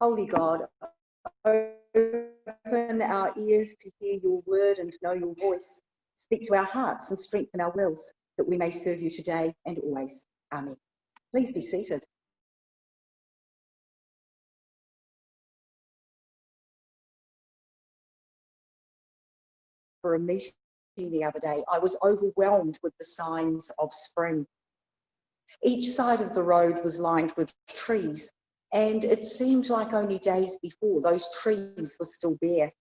Holy God, open our ears to hear your word and know your voice. Speak to our hearts and strengthen our wills, that we may serve you today and always. Amen. Please be seated. For a meeting the other day, I was overwhelmed with the signs of spring. Each side of the road was lined with trees, and it seemed like only days before those trees were still bare.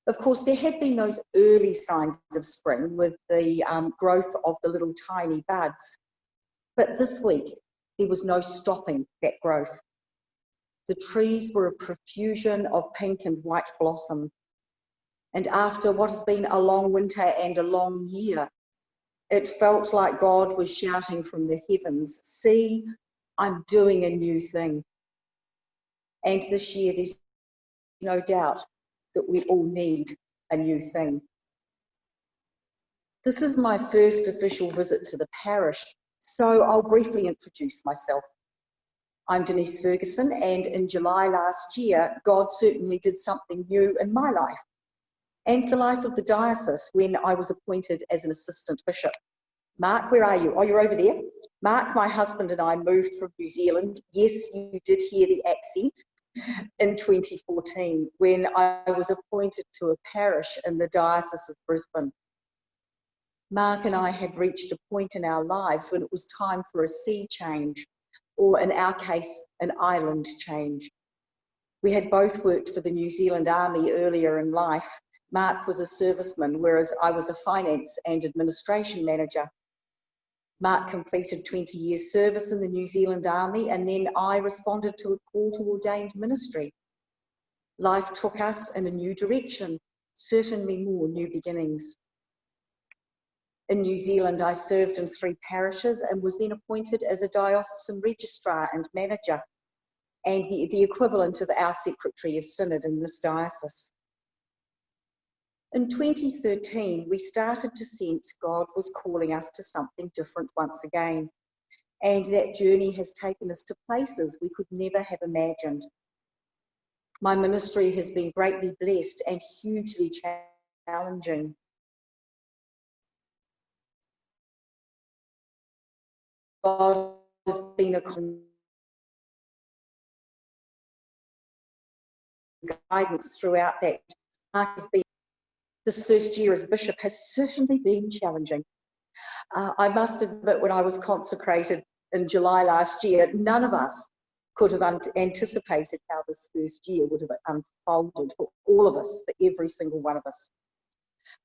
Of course, there had been those early signs of spring with the growth of the little tiny buds. But this week, there was no stopping that growth. The trees were a profusion of pink and white blossom. And after what has been a long winter and a long year, it felt like God was shouting from the heavens, "See, I'm doing a new thing." And this year, there's no doubt that we all need a new thing. This is my first official visit to the parish, so I'll briefly introduce myself. I'm Denise Ferguson, and in July last year, God certainly did something new in my life and the life of the diocese when I was appointed as an assistant bishop. Mark, where are you? Oh, you're over there. Mark, my husband, and I moved from New Zealand. Yes, you did hear the accent. In 2014, when I was appointed to a parish in the Diocese of Brisbane. Mark and I had reached a point in our lives when it was time for a sea change, or in our case, an island change. We had both worked for the New Zealand Army earlier in life. Mark was a serviceman, whereas I was a finance and administration manager. Mark completed 20 years service in the New Zealand Army, and then I responded to a call to ordained ministry. Life took us in a new direction, certainly more new beginnings. In New Zealand, I served in 3 parishes and was then appointed as a diocesan registrar and manager, and the equivalent of our secretary of synod in this diocese. In 2013, we started to sense God was calling us to something different once again, and that journey has taken us to places we could never have imagined. My ministry has been greatly blessed and hugely challenging. God has been a guidance throughout that. This first year as bishop has certainly been challenging. I must admit, when I was consecrated in July last year, none of us could have anticipated how this first year would have unfolded for all of us, for every single one of us.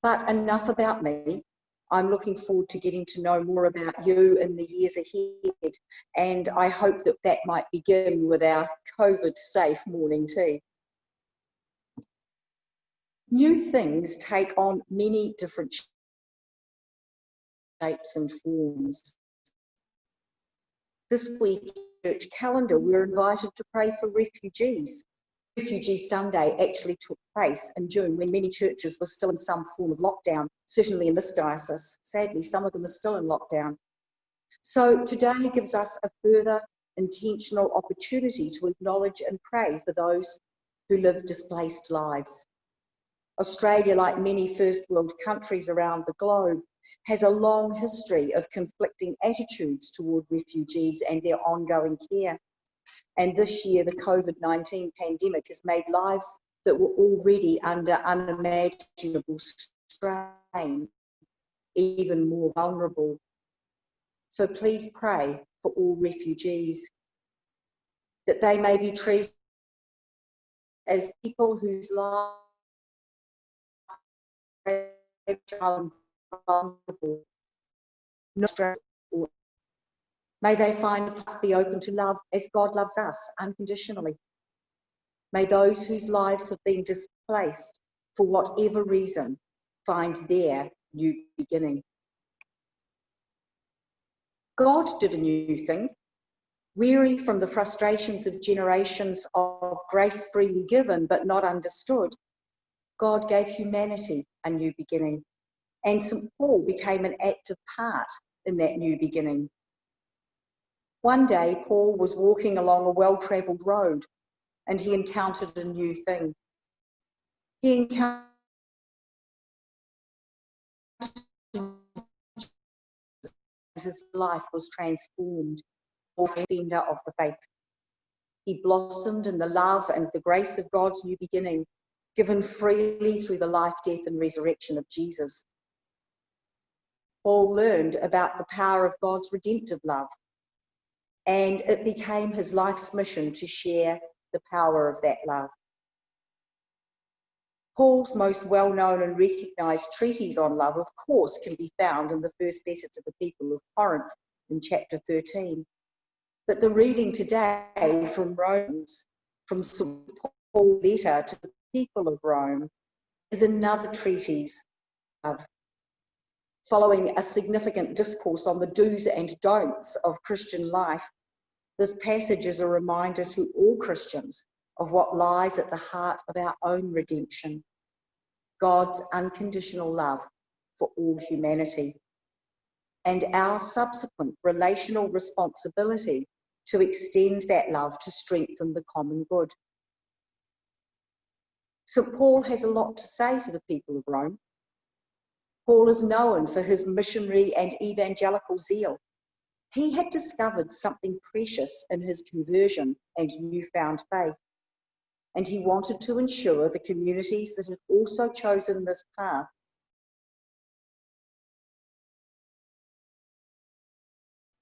But enough about me. I'm looking forward to getting to know more about you in the years ahead, and I hope that that might begin with our COVID-safe morning tea. New things take on many different shapes and forms. This week, church calendar, we were invited to pray for refugees. Refugee Sunday actually took place in June when many churches were still in some form of lockdown, certainly in this diocese. Sadly, some of them are still in lockdown. So today gives us a further intentional opportunity to acknowledge and pray for those who live displaced lives. Australia, like many first world countries around the globe, has a long history of conflicting attitudes toward refugees and their ongoing care. And this year, the COVID-19 pandemic has made lives that were already under unimaginable strain even more vulnerable. So please pray for all refugees, that they may be treated as people whose lives are fragile and vulnerable. May they find us be open to love as God loves us unconditionally. May those whose lives have been displaced for whatever reason find their new beginning. God did a new thing. Weary from the frustrations of generations of grace freely given but not understood, God gave humanity a new beginning, and St. Paul became an active part in that new beginning. One day, Paul was walking along a well-travelled road, and he encountered a new thing. He encountered his life was transformed, or defender of the faith. He blossomed in the love and the grace of God's new beginning, given freely through the life, death, and resurrection of Jesus. Paul learned about the power of God's redemptive love, and it became his life's mission to share the power of that love. Paul's most well-known and recognised treatise on love, of course, can be found in the first letter to the people of Corinth in chapter 13. But the reading today from Romans, from Paul's letter to the people of Rome, is another treatise of following a significant discourse on the do's and don'ts of Christian life. This passage is a reminder to all Christians of what lies at the heart of our own redemption: God's unconditional love for all humanity, and our subsequent relational responsibility to extend that love to strengthen the common good. St. Paul has a lot to say to the people of Rome. Paul is known for his missionary and evangelical zeal. He had discovered something precious in his conversion and newfound faith, and he wanted to ensure the communities that had also chosen this path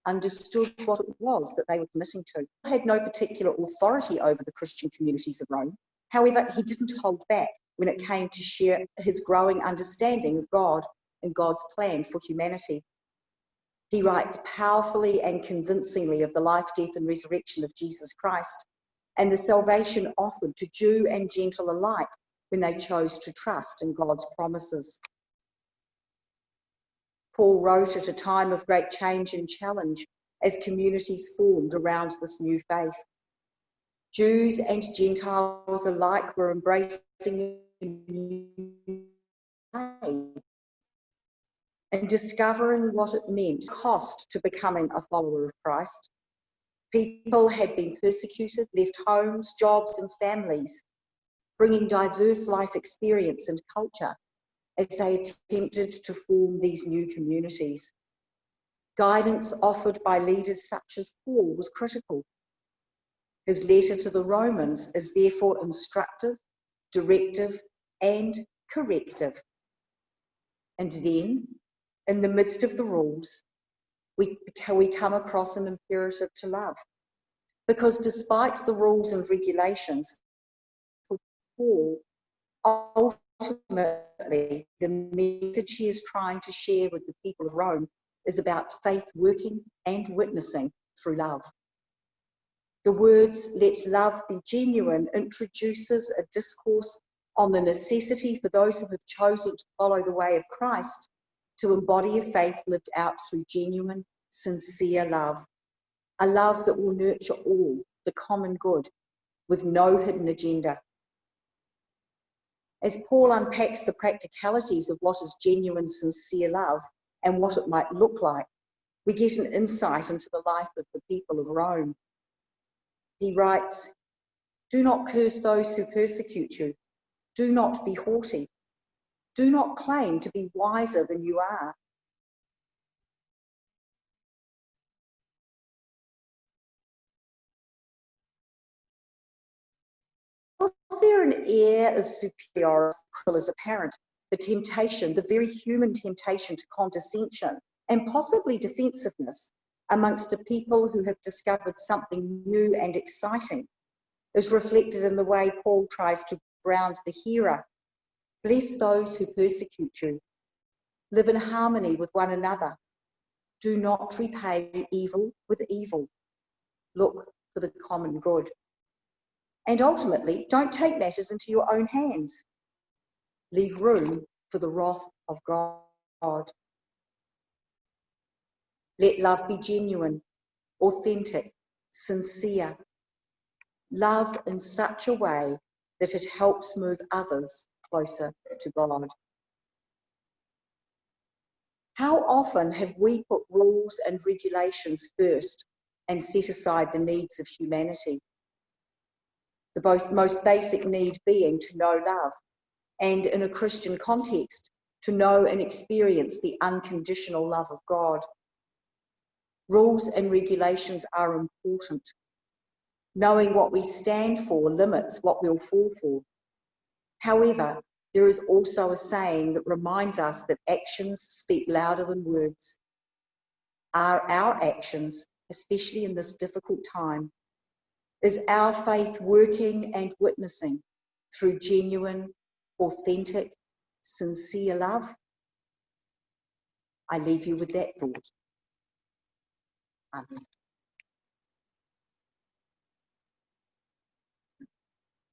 understood what it was that they were committing to. He had no particular authority over the Christian communities of Rome. However, he didn't hold back when it came to share his growing understanding of God and God's plan for humanity. He writes powerfully and convincingly of the life, death, and resurrection of Jesus Christ, and the salvation offered to Jew and Gentile alike when they chose to trust in God's promises. Paul wrote at a time of great change and challenge as communities formed around this new faith. Jews and Gentiles alike were embracing a new faith and discovering what it meant, cost to becoming a follower of Christ. People had been persecuted, left homes, jobs, and families, bringing diverse life experience and culture as they attempted to form these new communities. Guidance offered by leaders such as Paul was critical. His letter to the Romans is therefore instructive, directive, and corrective. And then, in the midst of the rules, we come across an imperative to love. Because despite the rules and regulations, for Paul, ultimately, the message he is trying to share with the people of Rome is about faith working and witnessing through love. The words, "let love be genuine," introduces a discourse on the necessity for those who have chosen to follow the way of Christ to embody a faith lived out through genuine, sincere love. A love that will nurture all, the common good, with no hidden agenda. As Paul unpacks the practicalities of what is genuine, sincere love and what it might look like, we get an insight into the life of the people of Rome. He writes, "Do not curse those who persecute you. Do not be haughty. Do not claim to be wiser than you are. Was there an air of superiority is apparent? The temptation, the very human temptation to condescension and possibly defensiveness amongst a people who have discovered something new and exciting is reflected in the way Paul tries to ground the hearer. Bless those who persecute you. Live in harmony with one another. Do not repay evil with evil. Look for the common good. And ultimately, don't take matters into your own hands. Leave room for the wrath of God. Let love be genuine, authentic, sincere. Love in such a way that it helps move others closer to God." How often have we put rules and regulations first and set aside the needs of humanity? the most basic need being to know love, and in a Christian context, to know and experience the unconditional love of God. Rules and regulations are important. Knowing what we stand for limits what we'll fall for. However, there is also a saying that reminds us that actions speak louder than words. Are our actions, especially in this difficult time, is our faith working and witnessing through genuine, authentic, sincere love? I leave you with that thought. Amen.